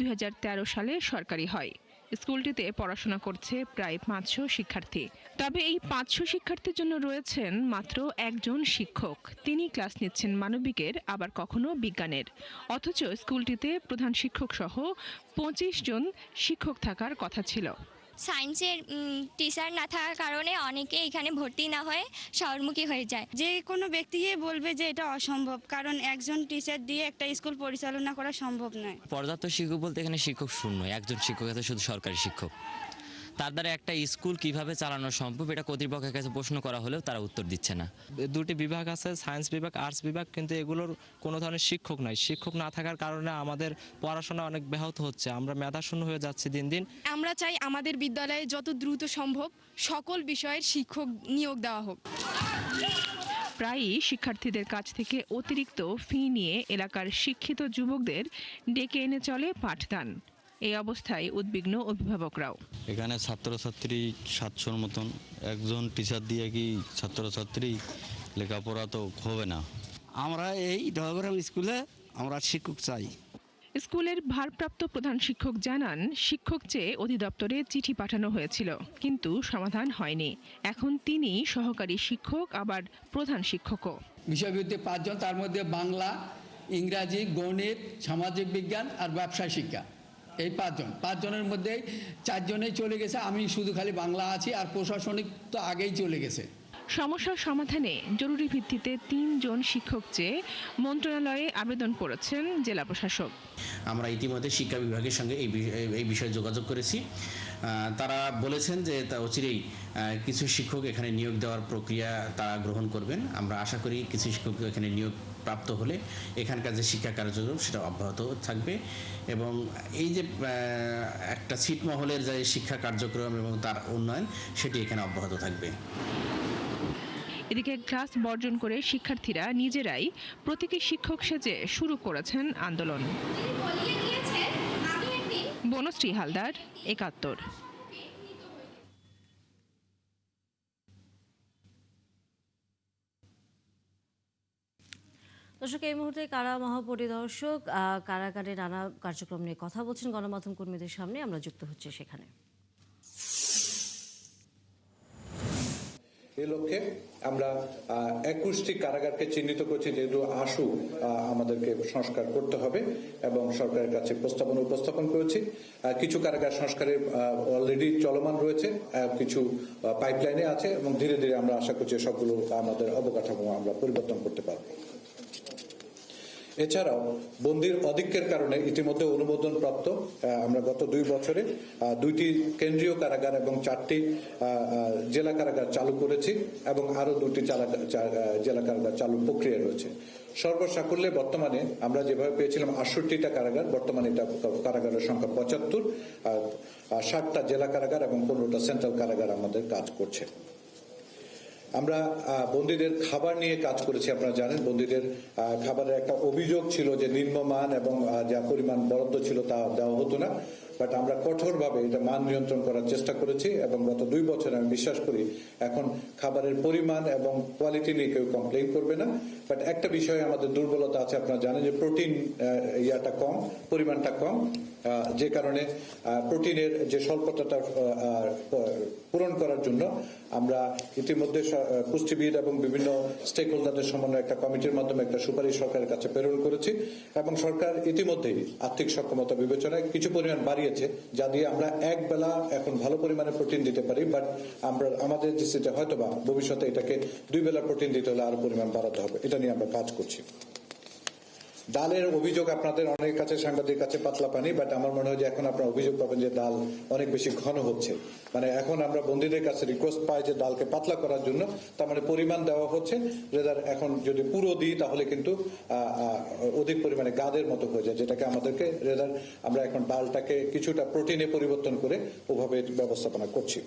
2013 সালে সরকারি হয়। স্কুলটিতে পড়াশোনা করছে প্রায় 500 শিক্ষার্থী। তবে এই 500 শিক্ষার্থীর জন্য রয়েছেন মাত্র একজন শিক্ষক। তিনি ক্লাস নিচ্ছেন মানবিকের, আবার কখনো বিজ্ঞানের। অথচ স্কুলটিতে প্রধান শিক্ষক সহ 25 জন শিক্ষক থাকার কথা ছিল। সায়েন্সের টিচার না থাকার কারণে অনেকে এখানে ভর্তি না হয়ে শহরমুখী হয়ে যায়। যে কোনো ব্যক্তিকে বলবে যে এটা অসম্ভব, কারণ একজন টিচার দিয়ে একটা স্কুল পরিচালনা করা সম্ভব নয়। পর্যাপ্ত শিক্ষক বলতে এখানে শিক্ষক শূন্য, একজন শিক্ষক আছে, শুধু সরকারি শিক্ষক। তার দ্বারা একটা স্কুল কিভাবে চালানো সম্ভব এটা কর্তৃপক্ষের কাছে প্রশ্ন করা হলেও তারা উত্তর দিচ্ছে না। দুটি বিভাগ আছে, সায়েন্স বিভাগ, আর্টস বিভাগ, কিন্তু এগুলোর কোনো ধরনের শিক্ষক নাই। শিক্ষক না থাকার কারণে আমাদের পড়াশোনা অনেক ব্যাহত হচ্ছে, আমরা মেধাশূন্য হয়ে যাচ্ছি দিন দিন। আমরা চাই আমাদের বিদ্যালয়ে যত দ্রুত সম্ভব সকল বিষয়ের শিক্ষক নিয়োগ দেওয়া হোক। প্রায়ই শিক্ষার্থীদের কাছ থেকে অতিরিক্ত ফি নিয়ে এলাকার শিক্ষিত যুবকদের ডেকে এনে চলে পাঠদান। এই অবস্থায় উদ্বিগ্ন অভিভাবকরাও। এখানে ছাত্রছাত্রী 700-র মতন, একজন টিচার দিয়ে কি ছাত্রছাত্রী লেখাপড়া তো হবে না। আমরা এই দহগ্রাম স্কুলে আমরা শিক্ষক চাই। স্কুলের ভারপ্রাপ্ত প্রধান শিক্ষক জানান, শিক্ষক চেয়ে অধিদপ্তরে চিঠি পাঠানো হয়েছিল, কিন্তু সমাধান হয়নি। এখন তিনি সহকারী শিক্ষক, আবার প্রধান শিক্ষকও। বিষয়ভিত্তিক 5 জন, তার মধ্যে বাংলা, ইংরাজি, গণিত, সামাজিক বিজ্ঞান আর ব্যবসায় শিক্ষা। এই 5 জনের মধ্যে 4 জনেই চলে গেছে। আমি শুধু খালি বাংলা আছি, আর প্রশাসনিক তো আগেই চলে গেছে। সমস্যার সমাধানে জরুরি ভিত্তিতে 3 জন শিক্ষক চেয়ে মন্ত্রণালয়ে আবেদন করেছেন জেলা প্রশাসক। আমরা ইতিমধ্যে শিক্ষা বিভাগের সঙ্গে এই বিষয়ে যোগাযোগ করেছি। তারা বলেছেন যে তা অচিরেই কিছু শিক্ষক এখানে নিয়োগ দেওয়ার প্রক্রিয়া তারা গ্রহণ করবেন। আমরা আশা করি কিছু শিক্ষক এখানে নিয়োগ প্রাপ্ত হলে এখানকার যে শিক্ষা কার্যক্রম সেটা অব্যাহত থাকবে, এবং এই যে একটা ছিটমহলের যে শিক্ষা কার্যক্রম এবং তার উন্নয়ন সেটি এখানে অব্যাহত থাকবে। এদিকে ক্লাস বর্জন করে শিক্ষার্থীরা নিজেরাই প্রতীকী শিক্ষক সেজে শুরু করেছেন আন্দোলন। বনশ্রী হালদার, ৭১। দর্শক, এই মুহূর্তে কারা মহাপরিদর্শক কারাগারে নানা কার্যক্রম নিয়ে কথা বলছেন গণমাধ্যম কর্মীদের সামনে। আমরা যুক্ত হচ্ছি সেখানে। এই লক্ষ্যে আমরা 21টি কারাগারকে চিহ্নিত করেছি, যেহেতু আশু আমাদেরকে সংস্কার করতে হবে এবং সরকারের কাছে প্রস্তাবনা উপস্থাপন করেছি। কিছু কারাগার সংস্কারের অলরেডি চলমান রয়েছে, কিছু পাইপলাইনে আছে, এবং ধীরে ধীরে আমরা আশা করছি সবগুলো আমাদের অবকাঠামো আমরা পরিবর্তন করতে পারবো। এছাড়াও বন্দির অধিক্যের কারণে ইতিমধ্যে অনুমোদন প্রাপ্ত আমরা গত 2 বছরে 2টি কেন্দ্রীয় কারাগার এবং 4টি জেলা কারাগার চালু করেছি, এবং আরো 2টি জেলা কারাগার চালু প্রক্রিয়া রয়েছে। সর্বসাকুল্যে বর্তমানে আমরা যেভাবে পেয়েছিলাম 68টা কারাগার, বর্তমানে এটা কারাগারের সংখ্যা 75, আর 60টা জেলা কারাগার এবং 15টা সেন্ট্রাল কারাগার আমাদের কাজ করছে। আমরা বন্দীদের খাবার নিয়ে কাজ করেছি। আপনারা জানেন বন্দীদের খাবারের একটা অভিযোগ ছিল যে নিম্নমান এবং যা পরিমাণ বরাদ্দ ছিল তা দেওয়া হতো না, বাট আমরা কঠোরভাবে এটা মান নিয়ন্ত্রণ করার চেষ্টা করেছি, এবং গত 2 বছরে আমি বিশ্বাস করি এখন খাবারের পরিমাণ এবং কোয়ালিটি নিয়ে কেউ কমপ্লেইন করবে না। বাট একটা বিষয়ে আমাদের দুর্বলতা আছে, আপনারা জানেন যে প্রোটিন কম, পরিমাণটা কম, যে কারণে প্রোটিনের যে স্বল্পতাটা পূরণ করার জন্য আমরা ইতিমধ্যে পুষ্টিবিদ এবং বিভিন্ন স্টেক হোল্ডারদের সমন্বয়ে একটা কমিটির মাধ্যমে একটা সুপারিশ সরকারের কাছে প্রেরণ করেছি এবং সরকার ইতিমধ্যেই আর্থিক সক্ষমতা বিবেচনায় কিছু পরিমাণ বাড়িয়েছে, যা দিয়ে আমরা এক বেলা এখন ভালো পরিমাণে প্রোটিন দিতে পারি। বাট আমরা আমাদের দৃষ্টিতে হয়তোবা ভবিষ্যতে এটাকে 2 বেলা প্রোটিন দিতে হলে আরো পরিমাণ বাড়াতে হবে। এটা নিয়ে আমরা কাজ করছি। ডালের অভিযোগ আপনাদের অনেকের কাছে, সাংবাদিকের কাছে পাতলা পানি, বাট আমার মনে হয় যে এখন আপনারা অভিযোগ পাবেন যে ডাল অনেক বেশি ঘন হচ্ছে। মানে এখন আমরা বন্দীদের কাছে রিকোয়েস্ট পাই যে ডালকে পাতলা করার জন্য, তার মানে পরিমাণ দেওয়া হচ্ছে, রেদার এখন যদি পুরো দিই তাহলে কিন্তু অধিক পরিমাণে গাদের মতো হয়ে যায়, যেটাকে আমাদেরকে রেদার আমরা এখন ডালটাকে কিছুটা প্রোটিনে পরিবর্তন করে ওভাবে ব্যবস্থাপনা করছি।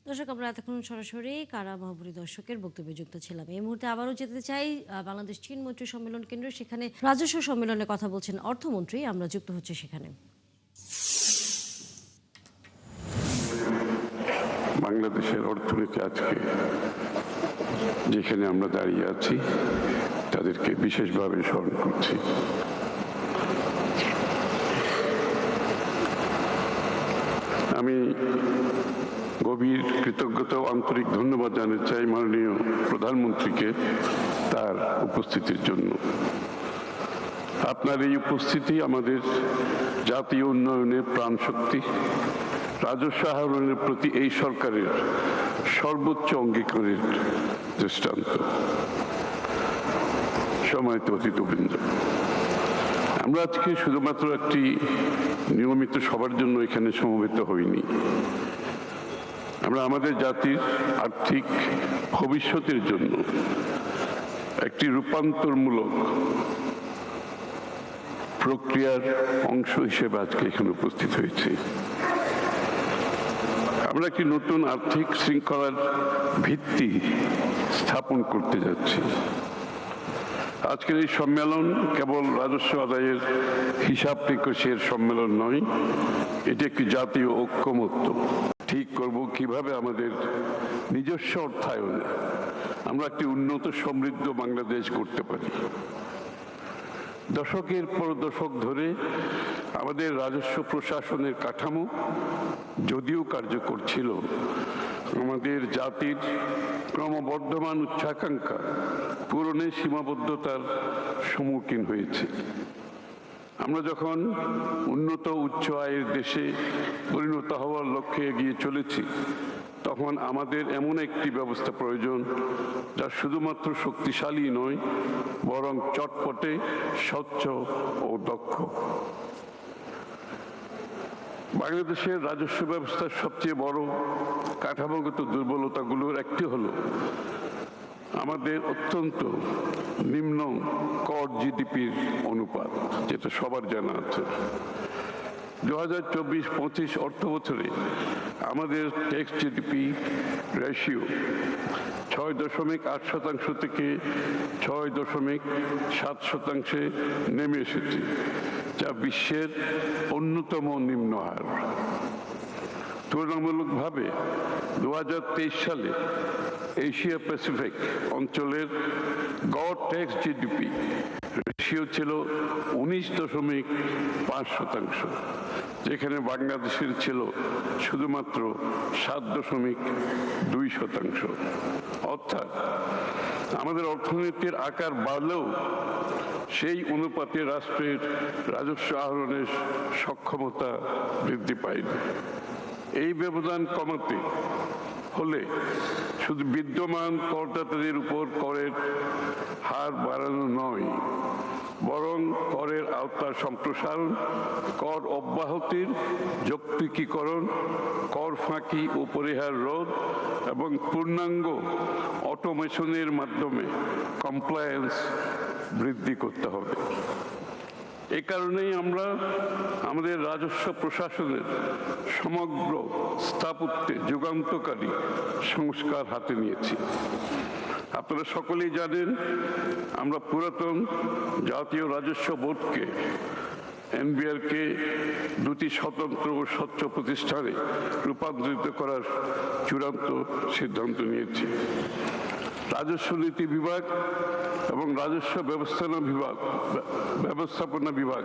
দর্শক, আমরা এতক্ষণ সরাসরি কারা মহাপুরী দর্শকের বক্তব্যে যুক্ত ছিলাম। এই মুহূর্তে আবারও যেতে চাই বাংলাদেশ চীন মৈত্রী সম্মেলন কেন্দ্র, সেখানে রাজস্ব সম্মেলনে কথা বলছেন অর্থমন্ত্রী। আমরা যুক্ত হচ্ছে সেখানে। বাংলাদেশের অর্থনীতি আজকে যেখানে আমরা দাঁড়িয়ে আছি তাদেরকে বিশেষভাবে স্মরণ করছি। আমি গভীর কৃতজ্ঞতা ও আন্তরিক ধন্যবাদ জানাতে চাই মাননীয় প্রধানমন্ত্রীকে তার উপস্থিতির জন্য। আপনার এই উপস্থিতি আমাদের জাতীয় উন্নয়নের প্রাণশক্তি, রাজস্ব আহরণের প্রতি এই সরকারের সর্বোচ্চ অঙ্গীকারের দৃষ্টান্ত। সম্মানিত অতিথিবৃন্দ, আমরা আজকে শুধুমাত্র একটি নিয়মিত সভার জন্য এখানে সমবেত হইনি। আমরা আমাদের জাতির আর্থিক ভবিষ্যতের জন্য একটি রূপান্তরমূলক প্রক্রিয়ার অংশ হিসেবে আজকে এখানে উপস্থিত হয়েছি। আমরা একটি নতুন আর্থিক শৃঙ্খলার ভিত্তি স্থাপন করতে যাচ্ছি। আজকের এই সম্মেলন কেবল রাজস্ব আদায়ের হিসাব নিকাশের সম্মেলন নয়, এটি একটি জাতীয় ঐক্যমত্য। ঠিক করব কিভাবে আমাদের নিজস্ব অর্থায়নে আমরা একটি উন্নত সমৃদ্ধ বাংলাদেশ গড়তে পারি। দশকের পর দশক ধরে আমাদের রাজস্ব প্রশাসনের কাঠামো যদিও কার্যকর ছিল, আমাদের জাতির ক্রমবর্ধমান উচ্চাকাঙ্ক্ষা পূরণে সীমাবদ্ধতার সম্মুখীন হয়েছে। আমরা যখন উন্নত উচ্চ আয়ের দেশে পরিণত হওয়ার লক্ষ্যে এগিয়ে চলেছি, তখন আমাদের এমন একটি ব্যবস্থা প্রয়োজন যা শুধুমাত্র শক্তিশালী নয়, বরং চটপটে, স্বচ্ছ ও দক্ষ। বাংলাদেশের রাজস্ব ব্যবস্থার সবচেয়ে বড় কাঠামোগত দুর্বলতাগুলোর একটি হলো আমাদের অত্যন্ত নিম্ন কর জিডিপির অনুপাত, যেটা সবার জানা আছে। 2024-25 অর্থ বছরে আমাদের ট্যাক্স জিডিপি রেশিও 6.8% থেকে 6.7% নেমে এসেছে, যা বিশ্বের অন্যতম নিম্ন হার। তুলনামূলকভাবে 2023 সালে এশিয়া প্যাসিফিক অঞ্চলের গড় ট্যাক্স জিডিপি রেশিও ছিল 19.5%, যেখানে বাংলাদেশের ছিল শুধুমাত্র 7.2%। অর্থাৎ আমাদের অর্থনীতির আকার বাড়লেও সেই অনুপাতে রাষ্ট্রের রাজস্ব আহরণের সক্ষমতা বৃদ্ধি পায়নি। এই ব্যবধান কমাতে হলে শুধু বিদ্যমান করদাতাদের উপর করের হার বাড়ানো নয়, বরং করের আওতার সম্প্রসারণ, কর অব্যাহতির যৌক্তিকীকরণ, কর ফাঁকি ও পরিহার রোধ এবং পূর্ণাঙ্গ অটোমেশনের মাধ্যমে কমপ্লায়েন্স বৃদ্ধি করতে হবে। এই কারণেই আমরা আমাদের রাজস্ব প্রশাসনের সমগ্র স্থাপত্যে যুগান্তকারী সংস্কার হাতে নিয়েছি। আপনারা সকলেই জানেন, আমরা পুরাতন জাতীয় রাজস্ব বোর্ডকে, এনবিআরকে দুটি স্বতন্ত্র ও স্বচ্ছ প্রতিষ্ঠানে রূপান্তরিত করার চূড়ান্ত সিদ্ধান্ত নিয়েছি। রাজস্ব নীতি বিভাগ এবং রাজস্ব ব্যবস্থাপনা বিভাগ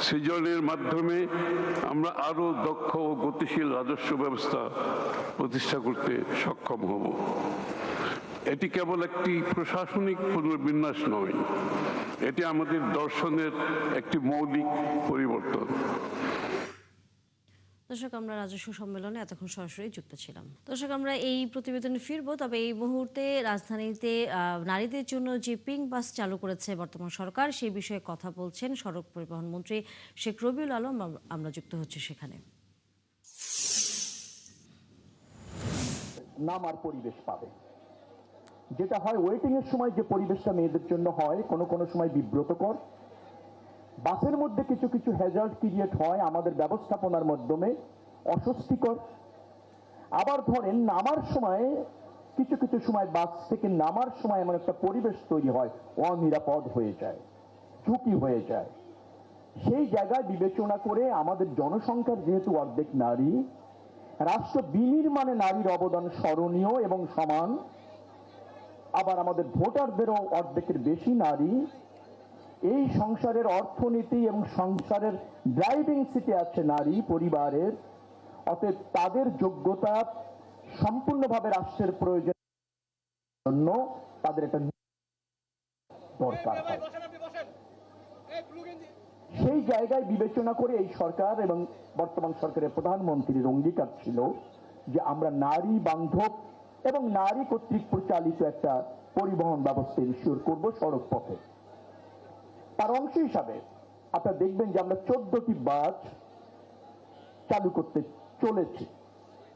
সৃজনের মাধ্যমে আমরা আরো দক্ষ ও গতিশীল রাজস্ব ব্যবস্থা প্রতিষ্ঠা করতে সক্ষম হব। এটি কেবল একটি প্রশাসনিক পুনর্বিন্যাস নয়, এটি আমাদের দর্শনের একটি মৌলিক পরিবর্তন। দর্শক, আমরা রাজস্ব সম্মেলনে এতক্ষণ সরাসরি যুক্ত ছিলাম। দর্শক, আমরা এই প্রতিবেদনে ফিরবো, তবে এই মুহূর্তে রাজধানীতে নারীদের জন্য যে পিঙ্ক বাস চালু করেছে বর্তমান সরকার, সেই বিষয়ে কথা বলছেন সড়ক পরিবহন মন্ত্রী শেখ রবিউল আলম। আমরা যুক্ত হচ্ছি সেখানে। নামার পরিবেশ পাবে, যেটা হয় ওয়েটিং এর সময় যে পরিবেশটা মেয়েদের জন্য হয় কোনো সময় বিব্রতকর। বাসের মধ্যে কিছু কিছু হ্যাজার্ড ক্রিয়েট হয় আমাদের ব্যবস্থাপনার মাধ্যমে অস্বস্তিকর। আবার ধরেন নামার সময় কিছু সময় বাস থেকে নামার সময় এমন একটা পরিবেশ তৈরি হয়, অনিরাপদ হয়ে যায়, ঝুঁকি হয়ে যায়। সেই জায়গায় বিবেচনা করে আমাদের জনসংখ্যার যেহেতু অর্ধেক নারী, রাষ্ট্র বিনির্মাণে নারীর অবদান স্মরণীয় এবং সমান, আবার আমাদের ভোটারদেরও অর্ধেকের বেশি নারী, এই সংসারের অর্থনীতি এবং সংসারের ড্রাইভিং সিটে আছে নারী পরিবারের। অতএব তাদের যোগ্যতা সম্পূর্ণভাবে রাষ্ট্রের প্রয়োজন জন্য তাদের একটা দরকার হয়। সেই জায়গায় বিবেচনা করে এই সরকার এবং বর্তমান সরকারের প্রধানমন্ত্রীর অঙ্গীকার ছিল যে আমরা নারী বান্ধব এবং নারী কর্তৃক পরিচালিত একটা পরিবহন ব্যবস্থা ইনশিওর করব সড়ক পথে। তার অংশ হিসাবে আপনারা দেখবেন যে আমরা 14টি বাস চালু করতে চলেছি।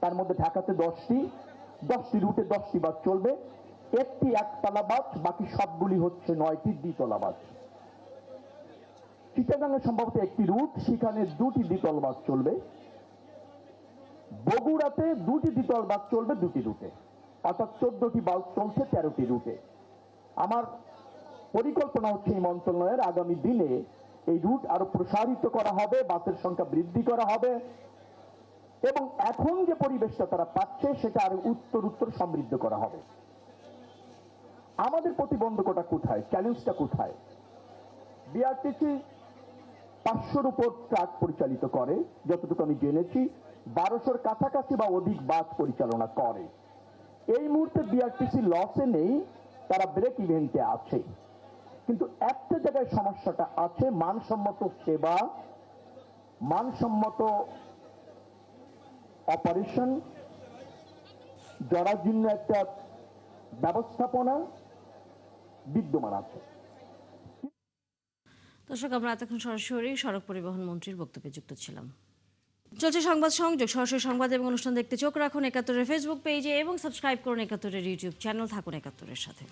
তার মধ্যে ঢাকাতে 10টি রুটে 10টি বাস চলবে, একটি একতলা বাস, বাকি সবগুলি হচ্ছে 9টি দ্বিতলা বাস। চিটাগাঙ্গে সম্ভবত একটি রুট, সেখানে 2টি দ্বিতল বাস চলবে। বগুড়াতে 2টি দ্বিতল বাস চলবে 2টি রুটে, অর্থাৎ 14টি বাস চলছে 13টি রুটে। আমার পরিকল্পনা হচ্ছে এই মন্ত্রণালয়ের আগামী দিনে এই রুট আরো প্রসারিত করা হবে, বাসের সংখ্যা বৃদ্ধি করা হবে এবং এখন যে পরিবেশটা তারা পাচ্ছে সেটা আরো উত্তর সমৃদ্ধ করা হবে। আমাদের প্রতিবন্ধকতা কোথায়, চ্যালেঞ্জটা কোথায়? বিআরটিসি 500-র উপর ট্রাক পরিচালিত করে, যতটুকু আমি জেনেছি 1200-র কাছাকাছি বা অধিক বাস পরিচালনা করে। এই মুহূর্তে বিআরটিসি লসে নেই, তারা ব্রেক ইভেন্টে আছে। কিন্তু একটা জায়গায় সমস্যাটা আছে, মানসম্মত সেবা, মানসম্মত অপারেশন, জরাজীর্ণ একটা ব্যবস্থাপনা বিদ্যমান আছে। দর্শক, আমরা এতক্ষণ সরাসরি সড়ক পরিবহন মন্ত্রীর বক্তব্যে যুক্ত ছিলাম। চলছে সংবাদ সংযোগ। সরাসরি সংবাদ এবং অনুষ্ঠান দেখতে চোখ রাখুন ৭১-এর ফেসবুক পেজে এবং সাবস্ক্রাইব করুন ৭১-এর ইউটিউব চ্যানেল। থাকুন ৭১-এর সাথে।